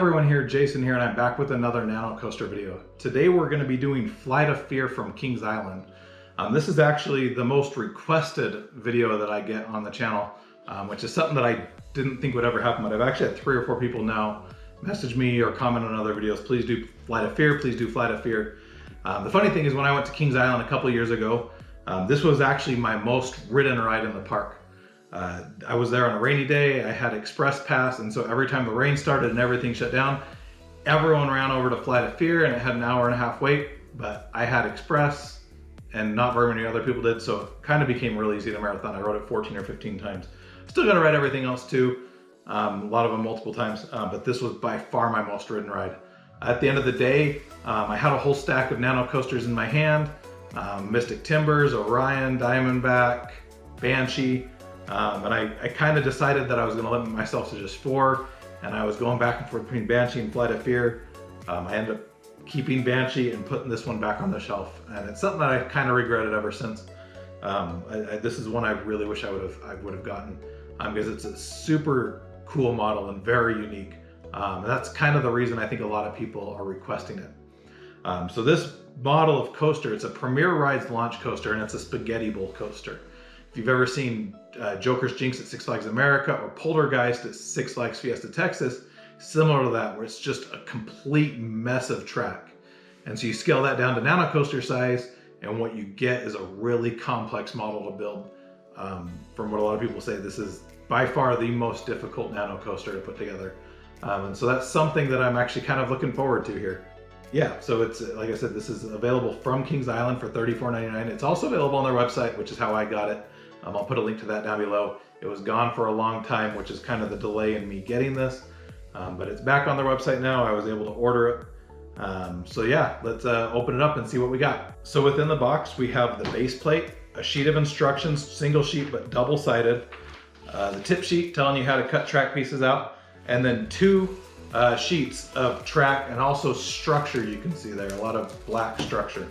everyone, here Jason here, and I'm back with another Nano Coaster video. Today we're going to be doing Flight of Fear from Kings Island. This is actually the most requested video that I get on the channel, which is something that I didn't think would ever happen, but I've actually had 3 or 4 people now message me or comment on other videos, please do Flight of Fear, please do Flight of Fear. The funny thing is, when I went to Kings Island a couple years ago, this was actually my most ridden ride in the park. I was there on a rainy day, I had express pass, and so every time the rain started and everything shut down, everyone ran over to Flight of Fear, and it had an hour-and-a-half wait, but I had express and not very many other people did, so it kind of became real easy to marathon. I rode it 14 or 15 times. Still got to ride everything else too, a lot of them multiple times, but this was by far my most ridden ride. At the end of the day, I had a whole stack of Nano coasters in my hand, Mystic Timbers, Orion, Diamondback, Banshee, and I kind of decided that I was going to limit myself to just 4, and I was going back and forth between Banshee and Flight of Fear. I ended up keeping Banshee and putting this one back on the shelf, and it's something that I kind of regretted ever since. This is one I really wish I would have gotten, because it's a super cool model and very unique. And that's kind of the reason I think a lot of people are requesting it. So this model of coaster, it's a Premier Rides launch coaster, and it's a spaghetti bowl coaster. If you've ever seen Joker's Jinx at Six Flags America or Poltergeist at Six Flags Fiesta Texas, similar to that, where it's just a complete mess of track. And so you scale that down to Nano coaster size, and what you get is a really complex model to build. From what a lot of people say, this is by far the most difficult Nano coaster to put together. And so that's something that I'm actually kind of looking forward to here. Yeah, so it's, like I said, this is available from Kings Island for $34.99. It's also available on their website, which is how I got it. I'll put a link to that down below. It was gone for a long time, which is kind of the delay in me getting this. But it's back on their website now. I was able to order it. So yeah, let's open it up and see what we got. So within the box, we have the base plate, a sheet of instructions, single sheet but double-sided, the tip sheet telling you how to cut track pieces out, and then 2 sheets of track and also structure. You can see there a lot of black structure.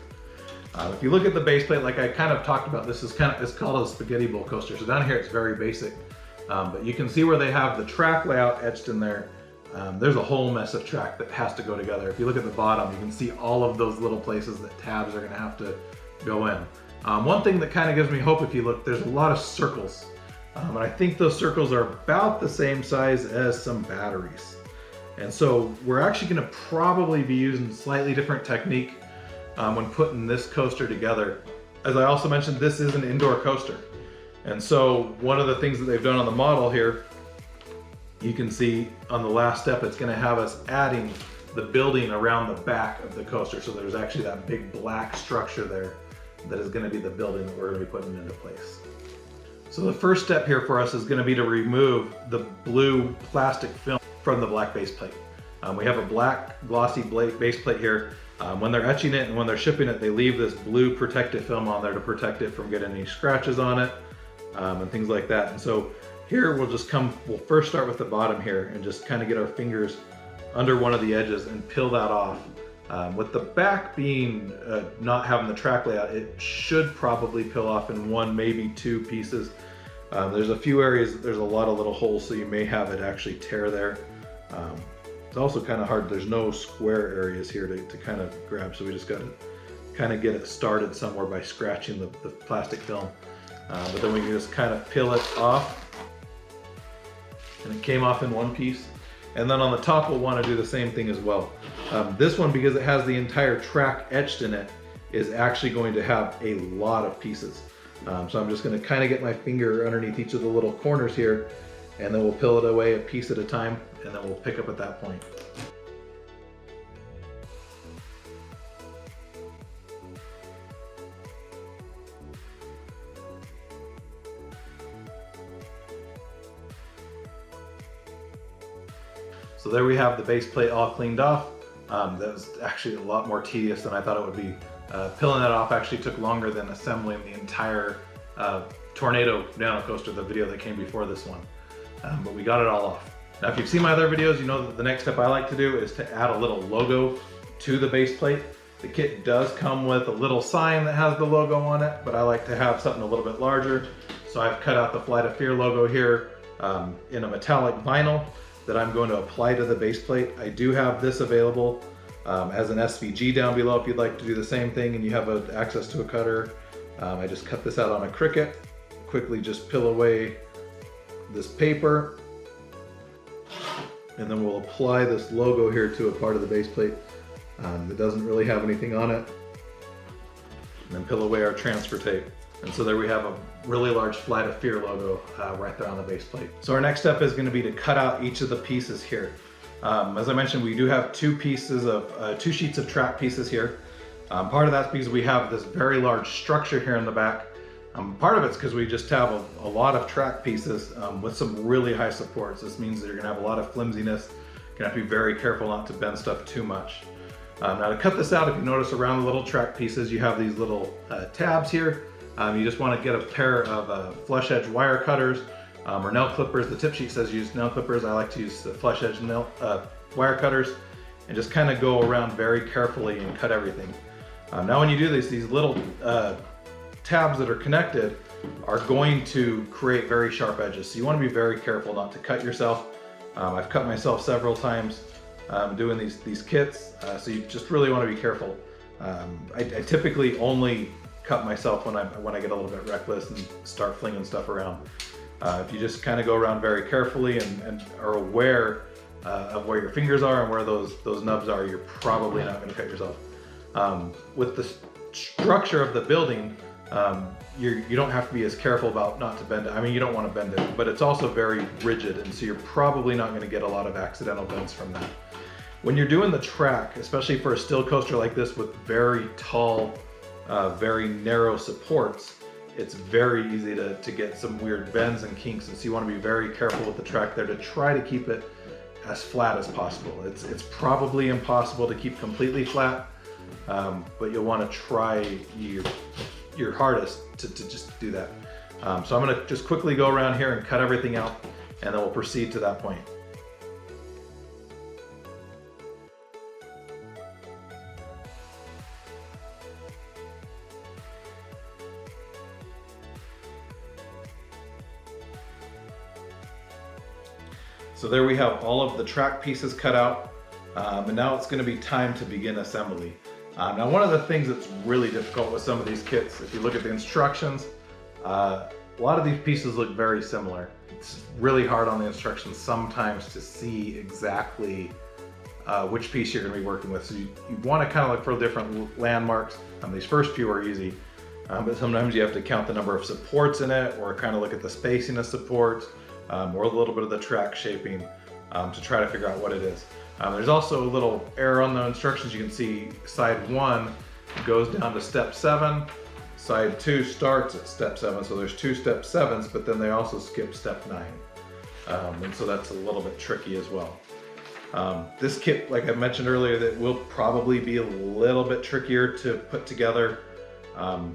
If you look at the base plate, like I kind of talked about, this is it's called a spaghetti bowl coaster. So down here it's very basic, but you can see where they have the track layout etched in there. There's a whole mess of track that has to go together. If you look at the bottom, you can see all of those little places that tabs are going to have to go in. One thing that kind of gives me hope, if you look, there's a lot of circles, and I think those circles are about the same size as some batteries. And so we're actually going to probably be using slightly different technique when putting this coaster together. As I also mentioned, this is an indoor coaster. And so one of the things that they've done on the model here, you can see on the last step, it's going to have us adding the building around the back of the coaster. So there's actually that big black structure there that is going to be the building that we're going to be putting into place. So the first step here for us is going to be to remove the blue plastic film from the black base plate. We have a black glossy base plate here. When they're etching it and when they're shipping it, they leave this blue protective film on there to protect it from getting any scratches on it and things like that. And so here we'll first start with the bottom here and just kind of get our fingers under one of the edges and peel that off. With the back being not having the track layout, it should probably peel off in 1, maybe 2 pieces. There's a few areas that there's a lot of little holes, so you may have it actually tear there. It's also kind of hard. There's no square areas here to kind of grab, so we just got to kind of get it started somewhere by scratching the plastic film. But then we can just kind of peel it off, and it came off in 1 piece. And then on the top, we'll want to do the same thing as well. This one, because it has the entire track etched in it, is actually going to have a lot of pieces. So I'm just going to kind of get my finger underneath each of the little corners here, and then we'll peel it away a piece at a time, and then we'll pick up at that point. So there we have the base plate all cleaned off. That was actually a lot more tedious than I thought it would be. Peeling that off actually took longer than assembling the entire Tornado Nano coaster, the video that came before this one. But we got it all off. Now, if you've seen my other videos, you know that the next step I like to do is to add a little logo to the base plate. The kit does come with a little sign that has the logo on it, but I like to have something a little bit larger. So I've cut out the Flight of Fear logo here in a metallic vinyl that I'm going to apply to the base plate. I do have this available as an SVG down below if you'd like to do the same thing and you have access to a cutter. I just cut this out on a Cricut, quickly just peel away this paper, and then we'll apply this logo here to a part of the base plate that doesn't really have anything on it, and then peel away our transfer tape. And so there we have a really large Flight of Fear logo right there on the base plate. So our next step is going to be to cut out each of the pieces here. As I mentioned, we do have two sheets of track pieces here. Part of that's because we have this very large structure here in the back. Part of it's because we just have a lot of track pieces with some really high supports. This means that you're going to have a lot of flimsiness. You're going to have to be very careful not to bend stuff too much. Now to cut this out, if you notice around the little track pieces, you have these little tabs here. You just want to get a pair of flush edge wire cutters or nail clippers. The tip sheet says use nail clippers. I like to use the flush edge wire cutters and just kind of go around very carefully and cut everything. Now when you do this, these little tabs that are connected are going to create very sharp edges. So you want to be very careful not to cut yourself. I've cut myself several times doing these kits, so you just really want to be careful. I typically only cut myself when I get a little bit reckless and start flinging stuff around. If you just kind of go around very carefully and are aware of where your fingers are and where those nubs are, you're probably not going to cut yourself. With the structure of the building, you don't have to be as careful about not to bend it. I mean, you don't want to bend it, but it's also very rigid, and so you're probably not going to get a lot of accidental bends from that. When you're doing the track, especially for a still coaster like this with very tall, very narrow supports, it's very easy to get some weird bends and kinks, and so you want to be very careful with the track there to try to keep it as flat as possible. It's probably impossible to keep completely flat, but you'll want to try your hardest to just do that. So I'm going to just quickly go around here and cut everything out, and then we'll proceed to that point. So there we have all of the track pieces cut out, and now it's going to be time to begin assembly. Now one of the things that's really difficult with some of these kits, if you look at the instructions, a lot of these pieces look very similar. It's really hard on the instructions sometimes to see exactly which piece you're going to be working with. So you want to kind of look for different landmarks. These first few are easy, but sometimes you have to count the number of supports in it, or kind of look at the spacing of supports, or a little bit of the track shaping to try to figure out what it is. There's also a little error on the instructions. You can see side 1 goes down to step 7, side 2 starts at step 7, so there's 2 step 7s, but then they also skip step 9. And so that's a little bit tricky as well. This kit, like I mentioned earlier, that will probably be a little bit trickier to put together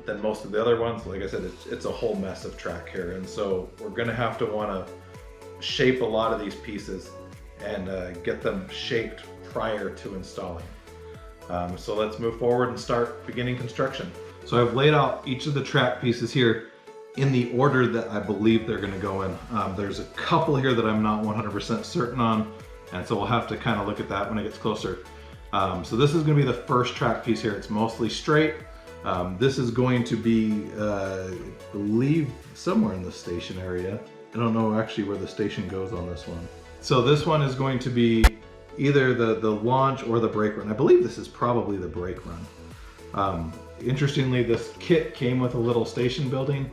than most of the other ones. Like I said, it's a whole mess of track here, and so we're going to have to want to shape a lot of these pieces and get them shaped prior to installing. So let's move forward and start beginning construction. So I've laid out each of the track pieces here in the order that I believe they're going to go in. There's a couple here that I'm not 100% certain on, and so we'll have to kind of look at that when it gets closer. So this is going to be the first track piece here. It's mostly straight. This is going to be, I believe, somewhere in the station area. I don't know actually where the station goes on this one. So this one is going to be either the launch or the brake run. I believe this is probably the brake run. Interestingly, this kit came with a little station building.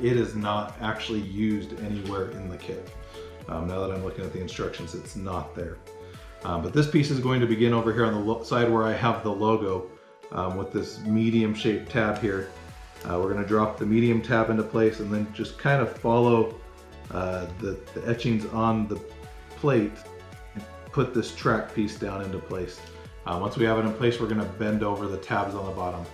It is not actually used anywhere in the kit. Now that I'm looking at the instructions, it's not there. But this piece is going to begin over here on the side where I have the logo with this medium shaped tab here. We're going to drop the medium tab into place and then just kind of follow the etchings on the plate and put this track piece down into place. Once we have it in place, we're going to bend over the tabs on the bottom.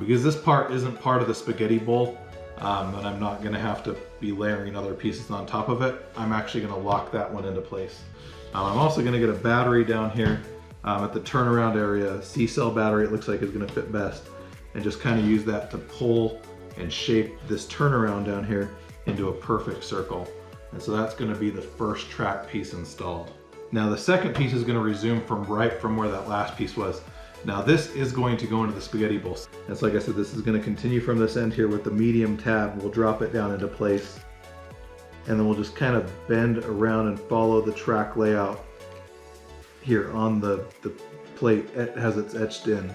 Because this part isn't part of the spaghetti bowl, and I'm not going to have to be layering other pieces on top of it, I'm actually going to lock that one into place. I'm also going to get a battery down here at the turnaround area. C-cell battery, it looks like, is going to fit best, and just kind of use that to pull and shape this turnaround down here into a perfect circle. And so that's going to be the first track piece installed. Now the second piece is going to resume from right from where that last piece was. Now this is going to go into the spaghetti bowl. And so like I said, this is going to continue from this end here with the medium tab. We'll drop it down into place. And then we'll just kind of bend around and follow the track layout here on the plate. It has it's etched in.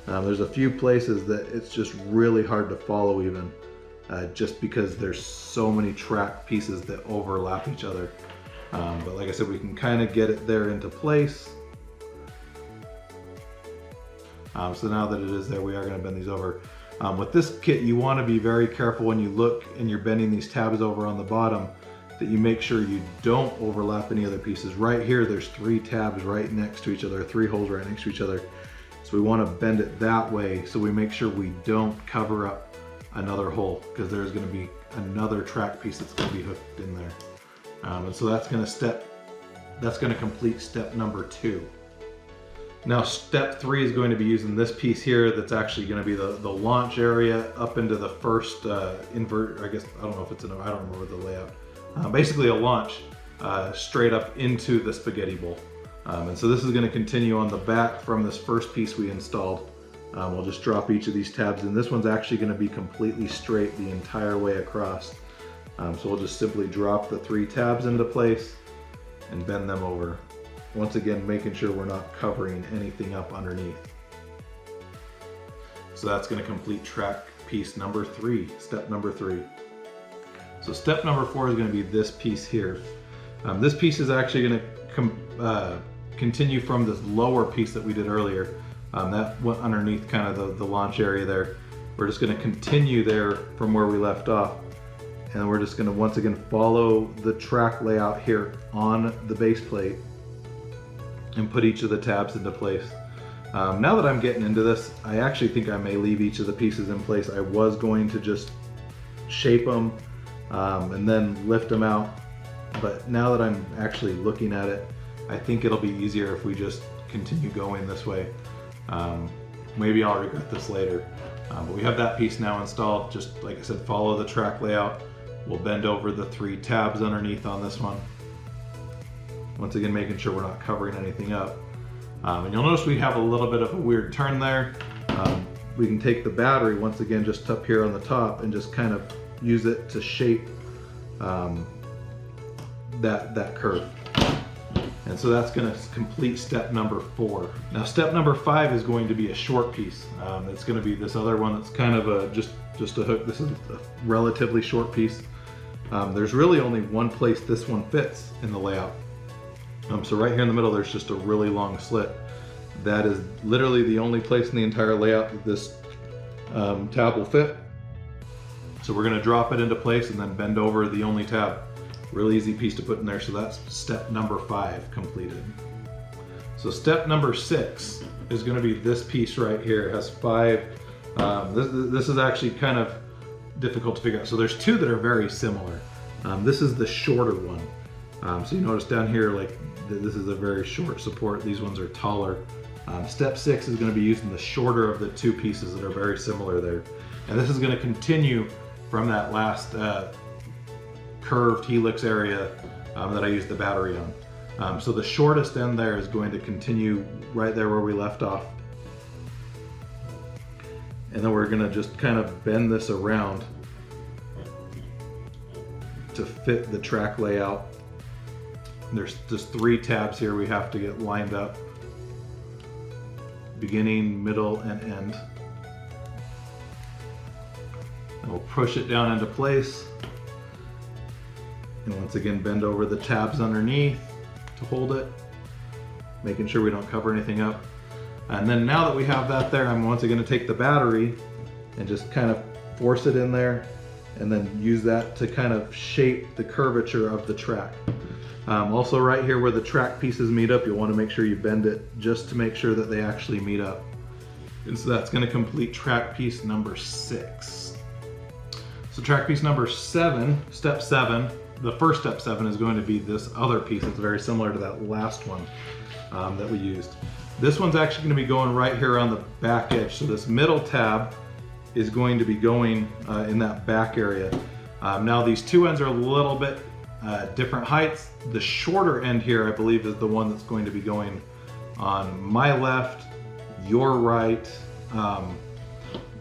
There's a few places that it's just really hard to follow even, just because there's so many track pieces that overlap each other. But like I said, we can kind of get it there into place. So now that it is there, we are going to bend these over. With this kit, you want to be very careful when you look and you're bending these tabs over on the bottom, that you make sure you don't overlap any other pieces. Right here, there's 3 tabs right next to each other, 3 holes right next to each other. So we want to bend it that way so we make sure we don't cover up another hole, because there's going to be another track piece that's going to be hooked in there. And so that's going to complete step number 2. Now step 3 is going to be using this piece here that's actually going to be the launch area up into the first invert, I guess, I don't know if it's I don't remember the layout. Basically a launch straight up into the spaghetti bowl. And so this is going to continue on the back from this first piece we installed. We'll just drop each of these tabs in. This one's actually going to be completely straight the entire way across. So we'll just simply drop the 3 tabs into place and bend them over. Once again, making sure we're not covering anything up underneath. So that's going to complete track piece number 3, step number 3. So step number 4 is going to be this piece here. This piece is actually going to continue from this lower piece that we did earlier. That went underneath kind of the launch area there. We're just going to continue there from where we left off. And we're just going to once again follow the track layout here on the base plate and put each of the tabs into place. Now that I'm getting into this, I actually think I may leave each of the pieces in place. I was going to just shape them and then lift them out. But now that I'm actually looking at it, I think it'll be easier if we just continue going this way. Maybe I'll regret this later. But we have that piece now installed. Just like I said, follow the track layout. We'll bend over the 3 tabs underneath on this one. Once again, making sure we're not covering anything up. And you'll notice we have a little bit of a weird turn there. We can take the battery once again just up here on the top and just kind of use it to shape that curve. And so that's going to complete step number 4. Now step number 5 is going to be a short piece. It's going to be this other one that's kind of just a hook. This is a relatively short piece. There's really only one place this one fits in the layout. So right here in the middle, there's just a really long slit. That is literally the only place in the entire layout that this tab will fit. So we're going to drop it into place and then bend over the only tab. Real easy piece to put in there. So that's step number 5 completed. So step number 6 is going to be this piece right here. It has 5. This is actually kind of difficult to figure out. So there's 2 that are very similar. This is the shorter one. So you notice down here, like this is a very short support. These ones are taller. Step 6 is going to be using the shorter of the 2 pieces that are very similar there. And this is going to continue from that last curved helix area that I used the battery on. So the shortest end there is going to continue right there where we left off. And then we're going to just kind of bend this around to fit the track layout. There's just 3 tabs here we have to get lined up. Beginning, middle, and end. And we'll push it down into place. And once again, bend over the tabs underneath to hold it, making sure we don't cover anything up. And then now that we have that there, I'm once again going to take the battery and just kind of force it in there and then use that to kind of shape the curvature of the track. Also right here where the track pieces meet up, you'll want to make sure you bend it just to make sure that they actually meet up. And so that's going to complete track piece number 6. So track piece number 7, step 7, the first step 7 is going to be this other piece that's very similar to that last one that we used. This one's actually going to be going right here on the back edge. So this middle tab is going to be going in that back area. Now these two ends are a little bit different heights. The shorter end here, I believe, is the one that's going to be going on my left, your right.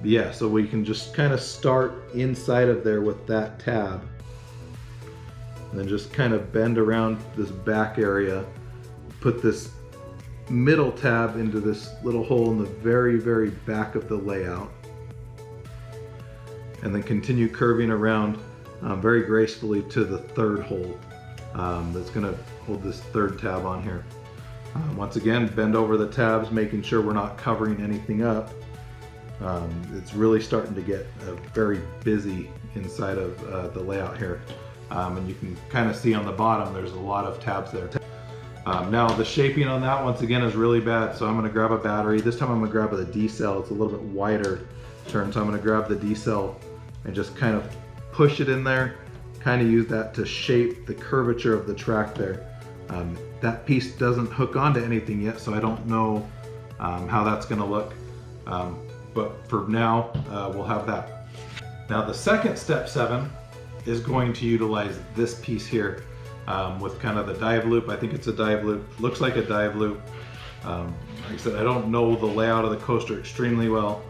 Yeah, so we can just kind of start inside of there with that tab. And then just kind of bend around this back area, put this middle tab into this little hole in the very, very back of the layout. And then continue curving around very gracefully to the third hole that's gonna hold this third tab on here. Once again, bend over the tabs, making sure we're not covering anything up. It's really starting to get very busy inside of the layout here. And you can kind of see on the bottom, there's a lot of tabs there. Now the shaping on that, once again, is really bad. So I'm gonna grab a battery. This time I'm gonna grab the D cell. It's a little bit wider turn. So I'm gonna grab the D cell and just kind of push it in there, kind of use that to shape the curvature of the track there. That piece doesn't hook onto anything yet, so I don't know how that's gonna look. But for now, we'll have that. Now the second step 7 is going to utilize this piece here with kind of the dive loop. I think it's a dive loop, looks like a dive loop. Like I said, I don't know the layout of the coaster extremely well,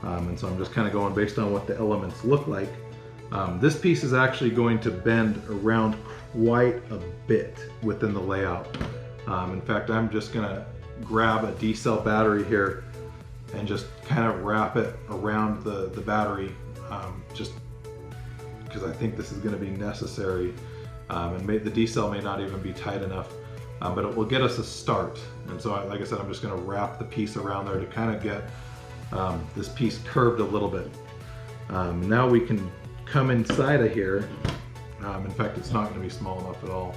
and so I'm just kind of going based on what the elements look like. This piece is actually going to bend around quite a bit within the layout. In fact, I'm just gonna grab a D cell battery here and just kind of wrap it around the battery, just because I think this is gonna be necessary. And the D cell may not even be tight enough, but it will get us a start. And so, like I said, I'm just gonna wrap the piece around there to kind of get this piece curved a little bit. Now we can come inside of here. In fact, it's not going to be small enough at all.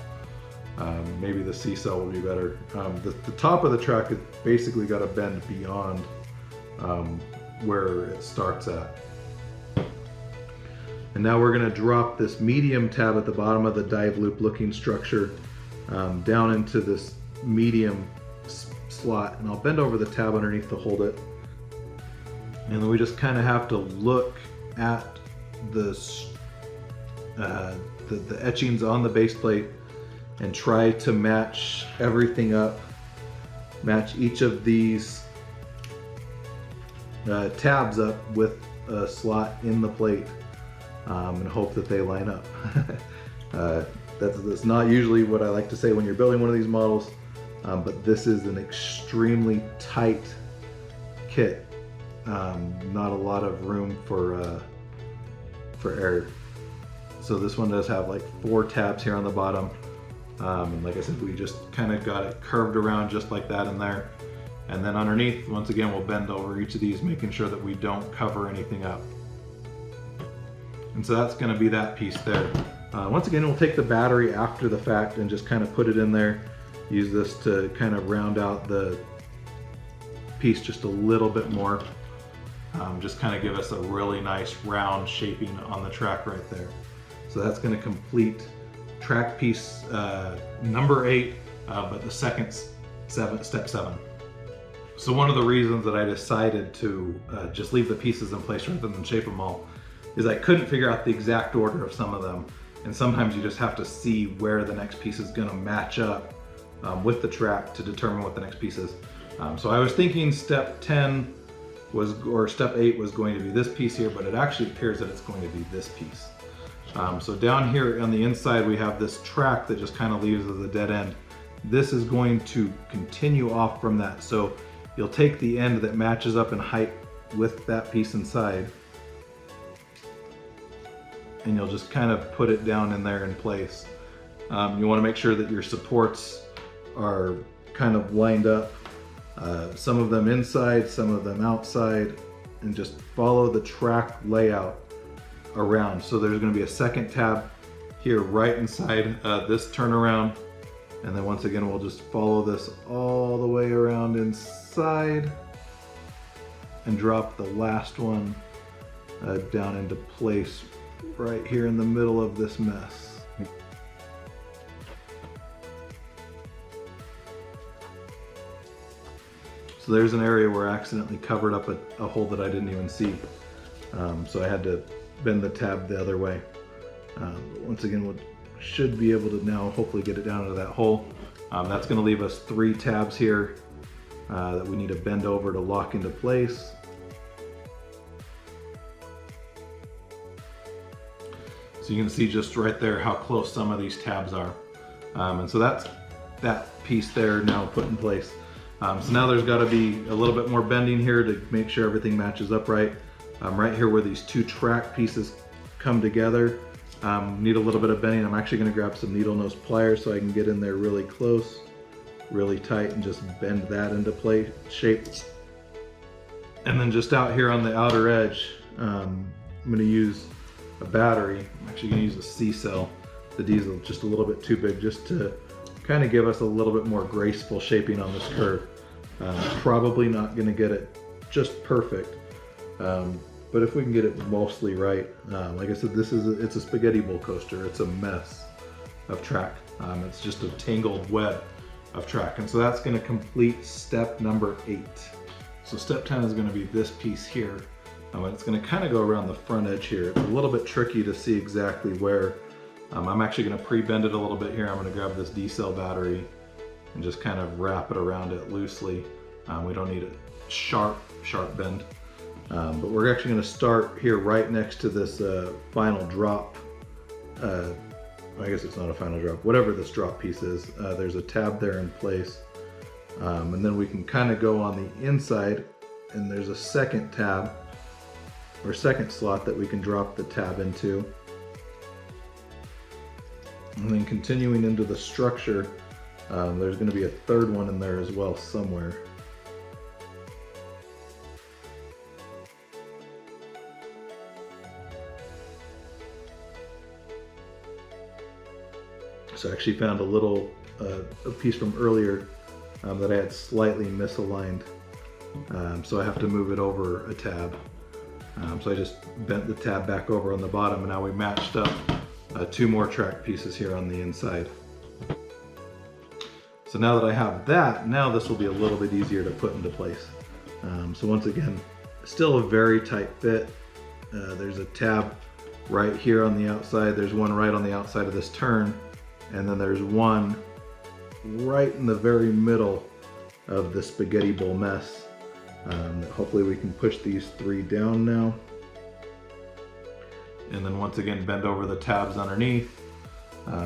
Maybe the C cell will be better. The top of the track has basically got to bend beyond where it starts at. And now we're going to drop this medium tab at the bottom of the dive loop looking structure down into this medium slot, and I'll bend over the tab underneath to hold it. And then we just kind of have to look at the etchings on the base plate and try to match everything up, match each of these tabs up with a slot in the plate, and hope that they line up. That's not usually what I like to say when you're building one of these models, but this is an extremely tight kit. Not a lot of room for error. So this one does have like 4 tabs here on the bottom. And like I said, we just kind of got it curved around just like that in there. And then underneath, once again, we'll bend over each of these, making sure that we don't cover anything up. And so that's gonna be that piece there. Once again, we'll take the battery after the fact and just kind of put it in there. Use this to kind of round out the piece just a little bit more. Just kind of give us a really nice round shaping on the track right there. So that's going to complete track piece number 8, but the second step 7. So one of the reasons that I decided to just leave the pieces in place rather than shape them all is I couldn't figure out the exact order of some of them. And sometimes you just have to see where the next piece is going to match up with the track to determine what the next piece is. So I was thinking step 10 or step 8 was going to be this piece here, but it actually appears that it's going to be this piece. So down here on the inside, we have this track that just kind of leaves as a dead end. This is going to continue off from that. So you'll take the end that matches up in height with that piece inside, and you'll just kind of put it down in there in place. You want to make sure that your supports are kind of lined up. Some of them inside, some of them outside, and just follow the track layout around. So there's going to be a second tab here right inside this turnaround, and then once again we'll just follow this all the way around inside and drop the last one down into place right here in the middle of this mess. So there's an area where I accidentally covered up a hole that I didn't even see. So I had to bend the tab the other way. But once again, we should be able to now hopefully get it down into that hole. That's going to leave us 3 tabs here that we need to bend over to lock into place. So you can see just right there how close some of these tabs are. And so that's that piece there now put in place. So now there's got to be a little bit more bending here to make sure everything matches up right. Right here where these 2 track pieces come together, need a little bit of bending. I'm actually going to grab some needle nose pliers so I can get in there really close, really tight, and just bend that into shape. And then just out here on the outer edge, I'm going to use a battery. I'm actually going to use a C-cell, the diesel, just a little bit too big, just to kind of give us a little bit more graceful shaping on this curve. Probably not going to get it just perfect, but if we can get it mostly right, like I said, it's a spaghetti bowl coaster. It's a mess of track. It's just a tangled web of track, and so that's going to complete step number 8. So step 10 is going to be this piece here. It's going to kind of go around the front edge here. It's a little bit tricky to see exactly where. I'm actually going to pre-bend it a little bit here. I'm going to grab this D-cell battery and just kind of wrap it around it loosely. We don't need a sharp bend. But we're actually going to start here right next to this final drop. I guess it's not a final drop. Whatever this drop piece is, there's a tab there in place. And then we can kind of go on the inside, and there's a second tab, or second slot that we can drop the tab into. And then continuing into the structure, there's going to be a third one in there as well somewhere. So I actually found a piece from earlier that I had slightly misaligned. So I have to move it over a tab. So I just bent the tab back over on the bottom, and now we matched up 2 more track pieces here on the inside. So now that I have that, now this will be a little bit easier to put into place. So once again, still a very tight fit. There's a tab right here on the outside. There's one right on the outside of this turn, and then there's one right in the very middle of the spaghetti bowl mess. Hopefully we can push these 3 down now. And then once again, bend over the tabs underneath,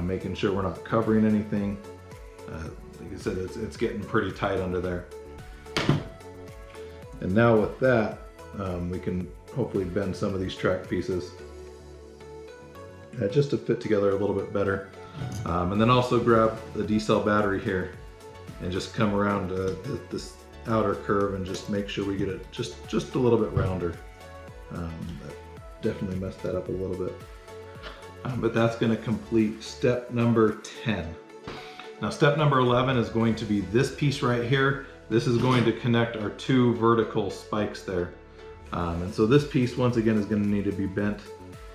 making sure we're not covering anything. Like I said, it's getting pretty tight under there. And now with that, we can hopefully bend some of these track pieces just to fit together a little bit better. And then also grab the D-cell battery here and just come around this outer curve and just make sure we get it just a little bit rounder. Definitely messed that up a little bit. But that's going to complete step number 10. Now step number 11 is going to be this piece right here. This is going to connect our 2 vertical spikes there. And so this piece once again is going to need to be bent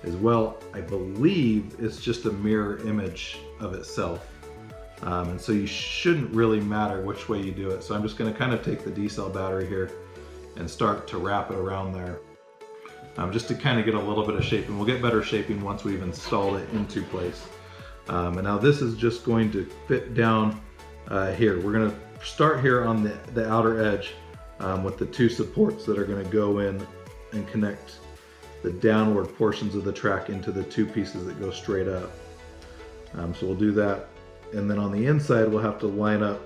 as well. I believe it's just a mirror image of itself. And so you shouldn't really matter which way you do it. So I'm just going to kind of take the D-cell battery here and start to wrap it around there. Just to kind of get a little bit of shaping. We'll get better shaping once we've installed it into place. And now this is just going to fit down here. We're going to start here on the outer edge with the 2 supports that are going to go in and connect the downward portions of the track into the 2 pieces that go straight up. So we'll do that. And then on the inside, we'll have to line up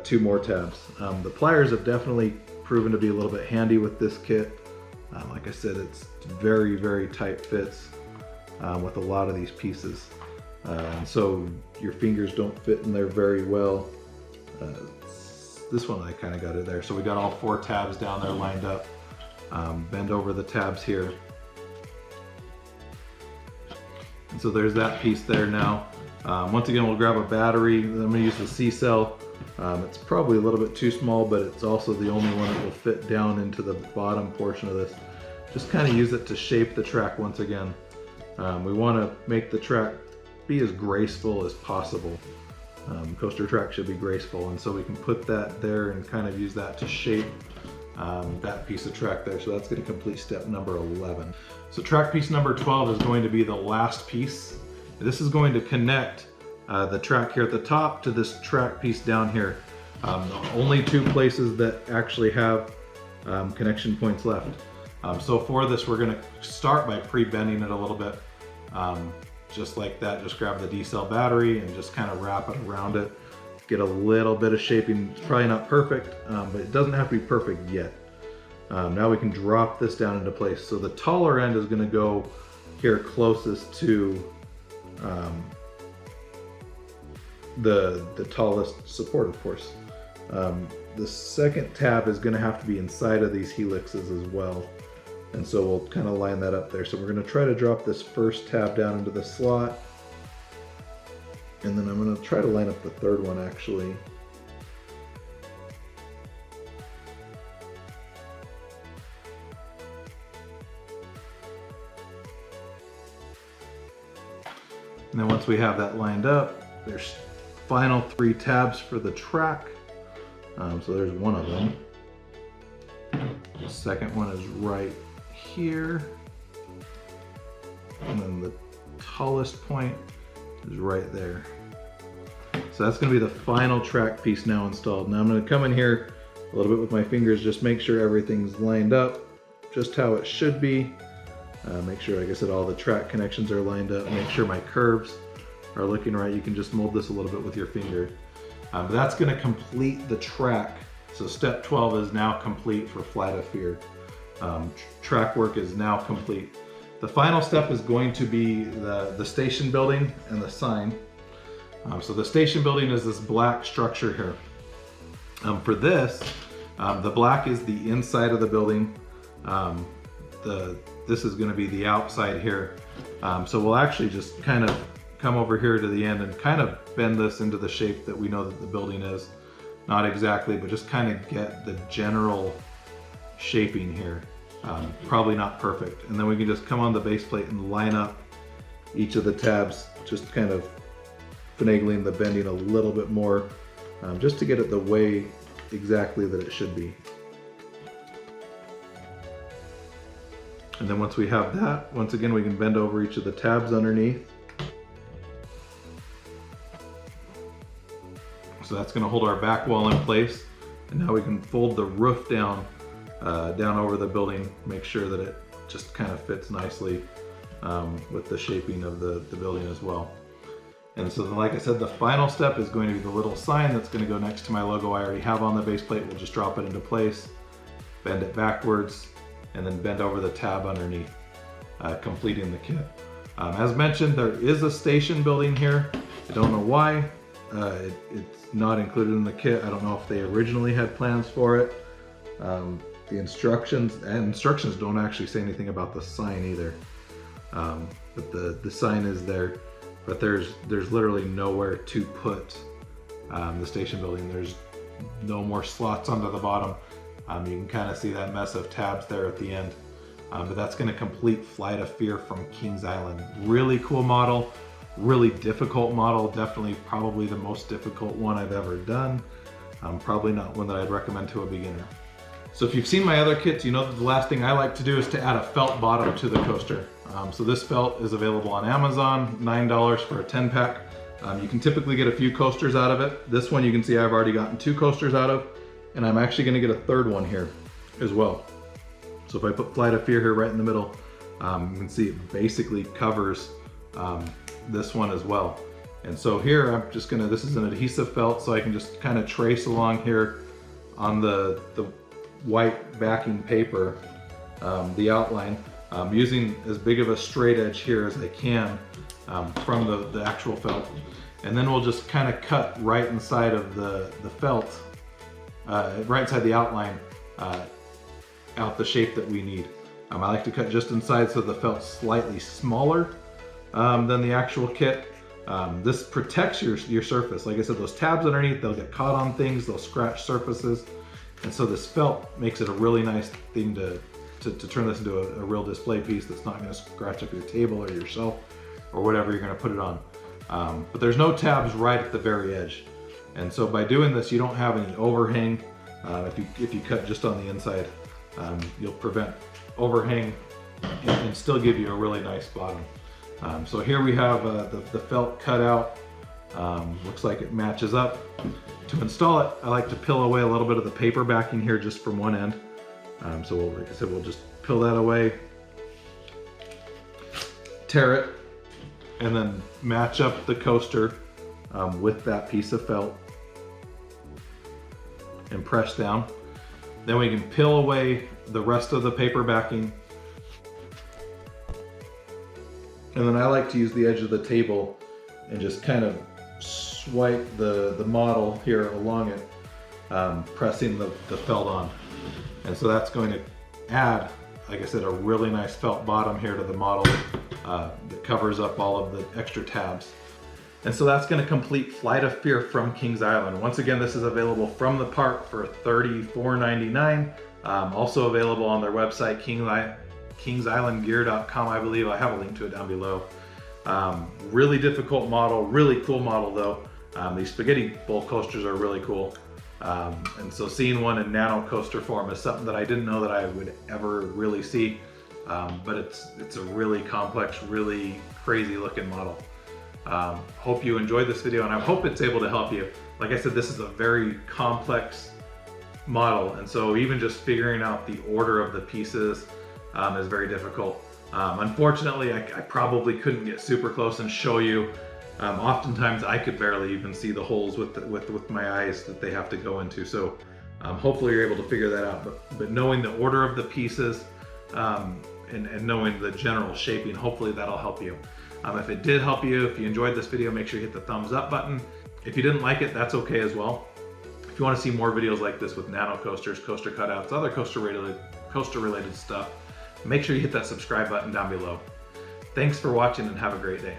2 more tabs. The pliers have definitely proven to be a little bit handy with this kit. Like I said, it's very, very tight fits with a lot of these pieces. So your fingers don't fit in there very well. This one I kind of got it there. So we got all 4 tabs down there lined up. Bend over the tabs here. And so there's that piece there now. Once again, we'll grab a battery. I'm going to use the C-cell. It's probably a little bit too small, but it's also the only one that will fit down into the bottom portion of this. Just kind of use it to shape the track once again. We want to make the track be as graceful as possible. Coaster track should be graceful, and so we can put that there and kind of use that to shape that piece of track there. So that's going to complete step number 11. So track piece number 12 is going to be the last piece. This is going to connect the track here at the top to this track piece down here. Only two places that actually have connection points left. So for this, we're going to start by pre-bending it a little bit. Just like that, just grab the D-cell battery and just kind of wrap it around it. Get a little bit of shaping. It's probably not perfect, but it doesn't have to be perfect yet. Now we can drop this down into place. So the taller end is going to go here closest to the tallest support, of course. The second tab is going to have to be inside of these helixes as well. And so we'll kind of line that up there. So we're going to try to drop this first tab down into the slot. And then I'm going to try to line up the third one actually. And then once we have that lined up, there's final 3 tabs for the track. So there's one of them. The second one is right here. And then the tallest point is right there. So that's going to be the final track piece now installed. Now I'm going to come in here a little bit with my fingers, just make sure everything's lined up just how it should be. Make sure, like I said, all the track connections are lined up. Make sure my curves are looking right. You can just mold this a little bit with your finger. But that's going to complete the track. So step 12 is now complete for Flight of Fear. Track work is now complete. The final step is going to be the station building and the sign. So the station building is this black structure here. For this, the black is the inside of the building. This is going to be the outside here. So we'll actually just kind of come over here to the end and kind of bend this into the shape that we know that the building is. Not exactly, but just kind of get the general shaping here. Probably not perfect. And then we can just come on the base plate and line up each of the tabs, just kind of finagling the bending a little bit more, just to get it the way exactly that it should be. And then once we have that, once again, we can bend over each of the tabs underneath. So that's going to hold our back wall in place. And now we can fold the roof down over the building, make sure that it just kind of fits nicely with the shaping of the building as well. And so then, like I said, the final step is going to be the little sign that's going to go next to my logo I already have on the base plate. We'll just drop it into place, bend it backwards, and then bend over the tab underneath, completing the kit. As mentioned, there is a station building here. I don't know why. It's not included in the kit. I don't know if they originally had plans for it. The instructions don't actually say anything about the sign either. But the sign is there, but there's literally nowhere to put the station building. There's no more slots under the bottom. You can kind of see that mess of tabs there at the end. But that's going to complete Flight of Fear from Kings Island. Really cool model, really difficult model. Definitely probably the most difficult one I've ever done. Probably not one that I'd recommend to a beginner. So if you've seen my other kits, you know that the last thing I like to do is to add a felt bottom to the coaster. So this felt is available on Amazon, $9 for a 10-pack. You can typically get a few coasters out of it. This one you can see I've already gotten 2 coasters out of, and I'm actually gonna get a 3rd one here as well. So if I put Flight of Fear here right in the middle, you can see it basically covers this one as well. And so here I'm just gonna, this is an adhesive felt, so I can just kind of trace along here on the white backing paper, the outline, using as big of a straight edge here as I can from the actual felt. And then we'll just kind of cut right inside of the felt, right inside the outline, out the shape that we need. I like to cut just inside so the felt's slightly smaller than the actual kit. This protects your surface. Like I said, those tabs underneath, they'll get caught on things, they'll scratch surfaces. And so this felt makes it a really nice thing to turn this into a real display piece that's not going to scratch up your table or your shelf or whatever you're going to put it on. But there's no tabs right at the very edge. And so by doing this, you don't have any overhang. If you cut just on the inside, you'll prevent overhang and still give you a really nice bottom. So here we have the felt cut out. Looks like it matches up. To install it, I like to peel away a little bit of the paper backing here just from one end. So like I said, we'll just peel that away, tear it, and then match up the coaster with that piece of felt and press down. Then we can peel away the rest of the paper backing. And then I like to use the edge of the table and just kind of swipe the model here along it, pressing the felt on. And so that's going to add, like I said, a really nice felt bottom here to the model that covers up all of the extra tabs. And so that's going to complete Flight of Fear from Kings Island. Once again, this is available from the park for $34.99. Also available on their website, KingsIslandGear.com, I believe. I have a link to it down below. Really difficult model, really cool model though. These spaghetti bowl coasters are really cool. And so seeing one in nano coaster form is something that I didn't know that I would ever really see. But it's a really complex, really crazy looking model. Hope you enjoyed this video, and I hope it's able to help you. Like I said, this is a very complex model, and so even just figuring out the order of the pieces is very difficult. Unfortunately, I probably couldn't get super close and show you. Oftentimes I could barely even see the holes with my eyes that they have to go into. So hopefully you're able to figure that out. But knowing the order of the pieces and knowing the general shaping, hopefully that'll help you. If it did help you, if you enjoyed this video, make sure you hit the thumbs up button. If you didn't like it, that's okay as well. If you want to see more videos like this with nano coasters, coaster cutouts, other coaster related stuff, make sure you hit that subscribe button down below. Thanks for watching and have a great day.